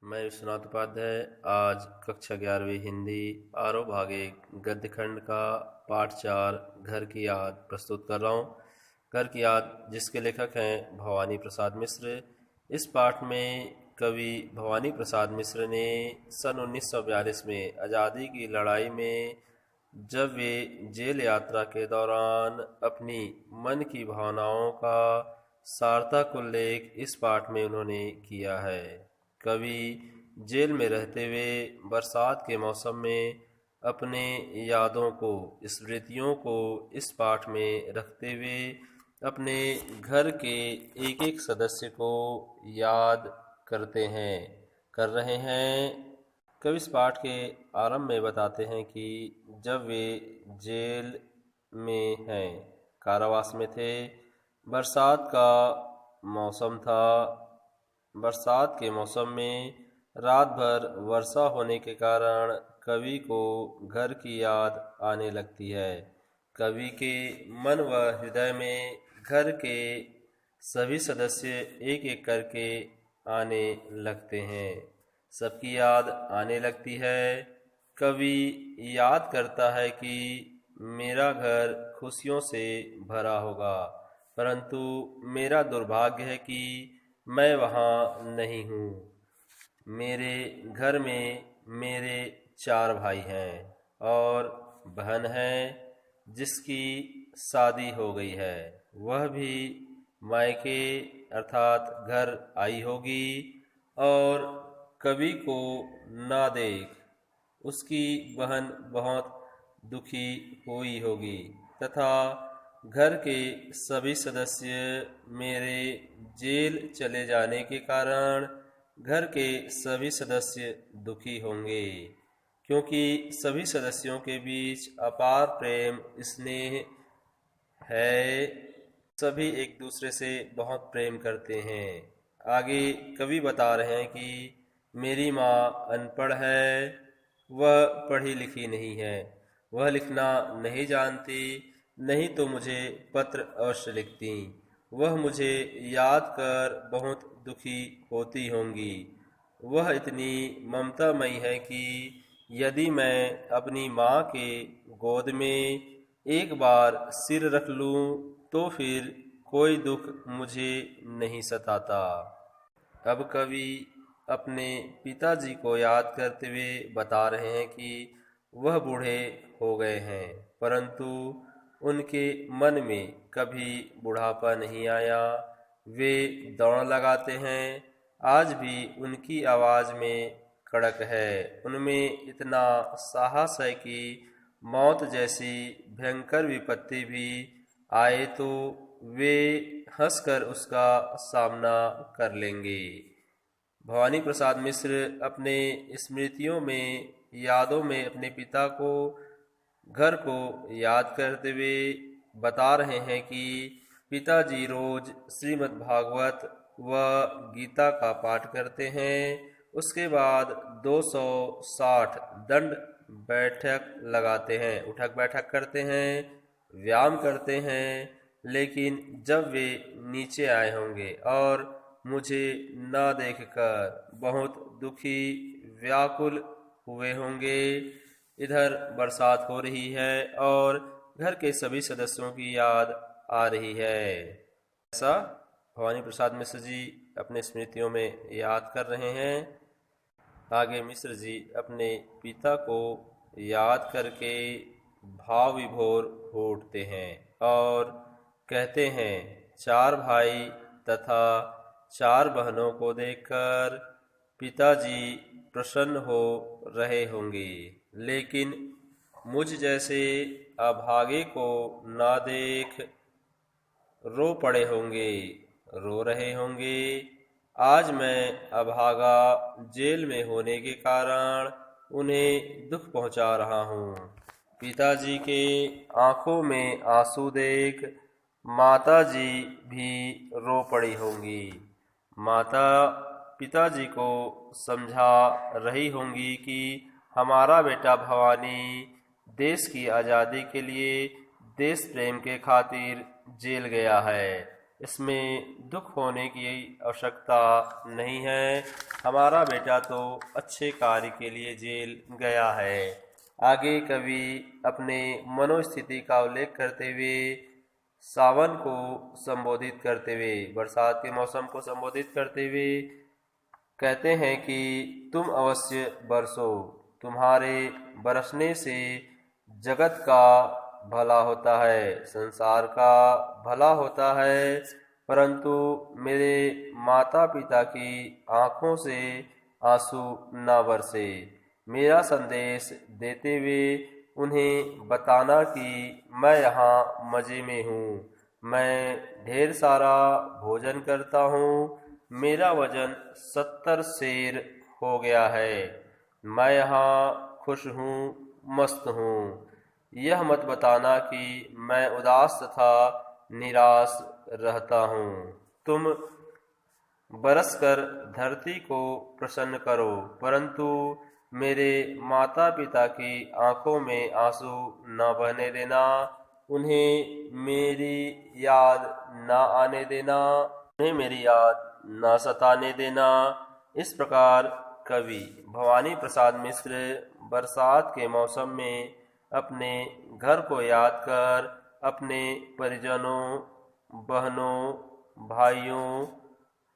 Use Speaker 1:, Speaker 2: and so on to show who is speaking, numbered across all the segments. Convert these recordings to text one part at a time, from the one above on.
Speaker 1: मैं विश्वनाथ उपाध्याय आज कक्षा 11वीं हिंदी आरोह भाग 1 गद्य खंड का पाठ 4 घर की याद प्रस्तुत कर रहा हूँ। घर की याद जिसके लेखक हैं भवानी प्रसाद मिश्र। इस पाठ में कवि भवानी प्रसाद मिश्र ने सन 1942 में आज़ादी की लड़ाई में जब वे जेल यात्रा के दौरान अपनी मन की भावनाओं का सार्थक उल्लेख इस पाठ में उन्होंने किया है। कवि जेल में रहते हुए बरसात के मौसम में अपने यादों को स्मृतियों को इस पाठ में रखते हुए अपने घर के एक एक सदस्य को याद कर रहे हैं। कवि इस पाठ के आरंभ में बताते हैं कि जब वे जेल में हैं, कारावास में थे, बरसात का मौसम था। बरसात के मौसम में रात भर वर्षा होने के कारण कवि को घर की याद आने लगती है। कवि के मन व हृदय में घर के सभी सदस्य एक एक करके आने लगते हैं, सबकी याद आने लगती है। कवि याद करता है कि मेरा घर खुशियों से भरा होगा, परंतु मेरा दुर्भाग्य है कि मैं वहाँ नहीं हूँ। मेरे घर में मेरे 4 भाई हैं और बहन है जिसकी शादी हो गई है। वह भी मायके अर्थात घर आई होगी और कवि को ना देख उसकी बहन बहुत दुखी हुई होगी तथा घर के सभी सदस्य मेरे जेल चले जाने के कारण घर के सभी सदस्य दुखी होंगे, क्योंकि सभी सदस्यों के बीच अपार प्रेम स्नेह है। सभी एक दूसरे से बहुत प्रेम करते हैं। आगे कवि बता रहे हैं कि मेरी माँ अनपढ़ है, वह पढ़ी लिखी नहीं है, वह लिखना नहीं जानती, नहीं तो मुझे पत्र अवश्य लिखती। वह मुझे याद कर बहुत दुखी होती होंगी। वह इतनी ममतामयी है कि यदि मैं अपनी माँ के गोद में एक बार सिर रख लूँ तो फिर कोई दुख मुझे नहीं सताता। अब कवि अपने पिताजी को याद करते हुए बता रहे हैं कि वह बूढ़े हो गए हैं, परंतु उनके मन में कभी बुढ़ापा नहीं आया। वे दौड़ लगाते हैं, आज भी उनकी आवाज़ में कड़क है, उनमें इतना साहस है कि मौत जैसी भयंकर विपत्ति भी आए तो वे हंसकर उसका सामना कर लेंगे। भवानी प्रसाद मिश्र अपने स्मृतियों में यादों में अपने पिता को घर को याद करते हुए बता रहे हैं कि पिताजी रोज श्रीमद् भागवत व गीता का पाठ करते हैं। उसके बाद 260 दंड बैठक लगाते हैं, उठक बैठक करते हैं, व्यायाम करते हैं। लेकिन जब वे नीचे आए होंगे और मुझे ना देखकर बहुत दुखी व्याकुल हुए होंगे। इधर बरसात हो रही है और घर के सभी सदस्यों की याद आ रही है। ऐसा भवानी प्रसाद मिश्र जी अपने स्मृतियों में याद कर रहे हैं। आगे मिश्र जी अपने पिता को याद करके भाव विभोर हो उठते हैं और कहते हैं, 4 भाई तथा 4 बहनों को देखकर पिताजी प्रसन्न हो रहे होंगे, लेकिन मुझ जैसे अभागे को ना देख रो पड़े होंगे, रो रहे होंगे। आज मैं अभागा जेल में होने के कारण उन्हें दुख पहुंचा रहा हूँ। पिताजी के आंखों में आंसू देख माताजी भी रो पड़ी होंगी। माता पिताजी को समझा रही होंगी कि हमारा बेटा भवानी देश की आज़ादी के लिए देश प्रेम के खातिर जेल गया है, इसमें दुख होने की आवश्यकता नहीं है। हमारा बेटा तो अच्छे कार्य के लिए जेल गया है। आगे कवि अपने मनोस्थिति का उल्लेख करते हुए सावन को संबोधित करते हुए, बरसात के मौसम को संबोधित करते हुए कहते हैं कि तुम अवश्य बरसो, तुम्हारे बरसने से जगत का भला होता है, संसार का भला होता है। परंतु मेरे माता पिता की आंखों से आंसू न बरसे। मेरा संदेश देते हुए उन्हें बताना कि मैं यहाँ मज़े में हूँ, मैं ढेर सारा भोजन करता हूँ, मेरा वजन 70 सेर हो गया है, मैं यहाँ खुश हूँ, मस्त हूँ। यह मत बताना कि मैं उदास तथा निराश रहता हूँ। तुम बरसकर धरती को प्रसन्न करो, परंतु मेरे माता पिता की आंखों में आंसू न बहने देना, उन्हें मेरी याद न आने देना, उन्हें मेरी याद न सताने देना। इस प्रकार कवि भवानी प्रसाद मिश्र बरसात के मौसम में अपने घर को याद कर, अपने परिजनों, बहनों, भाइयों,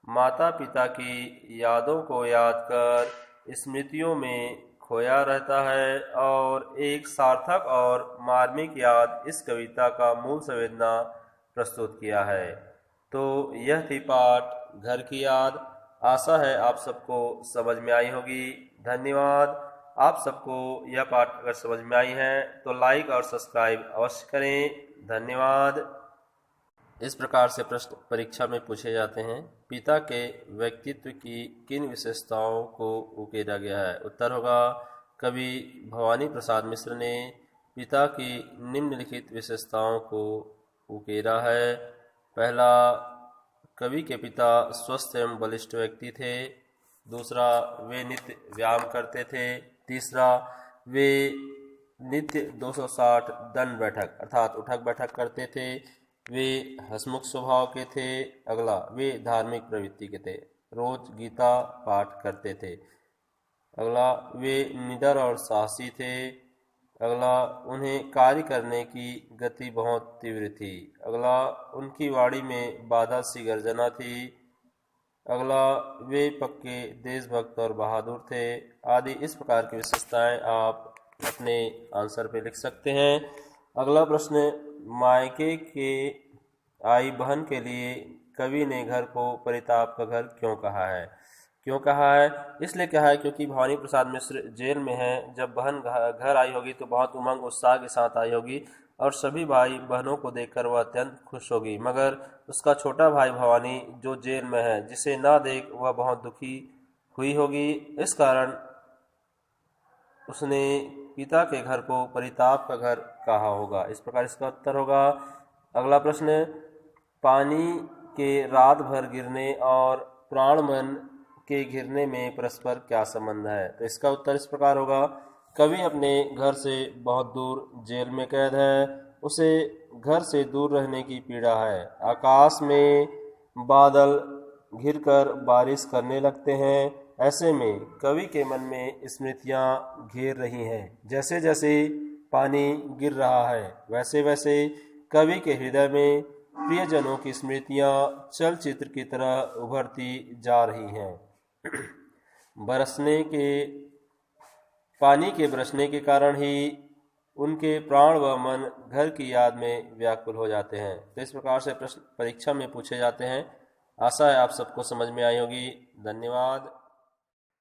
Speaker 1: माता पिता की यादों को याद कर स्मृतियों में खोया रहता है। और एक सार्थक और मार्मिक याद इस कविता का मूल संवेदना प्रस्तुत किया है। तो यह थी पाठ घर की याद। आशा है आप सबको समझ में आई होगी। धन्यवाद। आप सबको यह पाठ अगर समझ में आई है तो लाइक और सब्सक्राइब अवश्य करें। धन्यवाद। इस प्रकार से प्रश्न परीक्षा में पूछे जाते हैं। पिता के व्यक्तित्व की किन विशेषताओं को उकेरा गया है? उत्तर होगा कवि भवानी प्रसाद मिश्र ने पिता की निम्नलिखित विशेषताओं को उकेरा है। पहला, कवि के पिता स्वस्थ एवं बलिष्ठ व्यक्ति थे। दूसरा, वे नित्य व्यायाम करते थे। तीसरा, वे नित्य 260 दंड बैठक अर्थात उठक बैठक करते थे। वे हंसमुख स्वभाव के थे। अगला, वे धार्मिक प्रवृत्ति के थे, रोज गीता पाठ करते थे। अगला, वे निडर और साहसी थे। अगला, उन्हें कार्य करने की गति बहुत तीव्र थी। अगला, उनकी वाणी में बाधा सी गर्जना थी। अगला, वे पक्के देशभक्त और बहादुर थे आदि। इस प्रकार की विशेषताएं आप अपने आंसर पे लिख सकते हैं। अगला प्रश्न, मायके के आई बहन के लिए कवि ने घर को परिताप का घर क्यों कहा है? क्यों कहा है? इसलिए कहा है क्योंकि भवानी प्रसाद मिश्र जेल में हैं। जब बहन घर आई होगी तो बहुत उमंग उत्साह के साथ आई होगी और सभी भाई बहनों को देखकर वह अत्यंत खुश होगी। मगर उसका छोटा भाई भवानी जो जेल में है, जिसे ना देख वह बहुत दुखी हुई होगी। इस कारण उसने पिता के घर को परिताप का घर कहा होगा। इस प्रकार इसका उत्तर होगा। अगला प्रश्न, पानी के रात भर गिरने और प्राणमन के गिरने में परस्पर क्या संबंध है? तो इसका उत्तर इस प्रकार होगा। कवि अपने घर से बहुत दूर जेल में कैद है, उसे घर से दूर रहने की पीड़ा है। आकाश में बादल घिरकर बारिश करने लगते हैं। ऐसे में कवि के मन में स्मृतियां घेर रही हैं। जैसे जैसे पानी गिर रहा है वैसे वैसे कवि के हृदय में प्रियजनों की स्मृतियां चलचित्र की तरह उभरती जा रही हैं। पानी के बरसने के कारण ही उनके प्राण व मन घर की याद में व्याकुल हो जाते हैं। तो इस प्रकार से प्रश्न परीक्षा में पूछे जाते हैं। आशा है आप सबको समझ में आई होगी। धन्यवाद।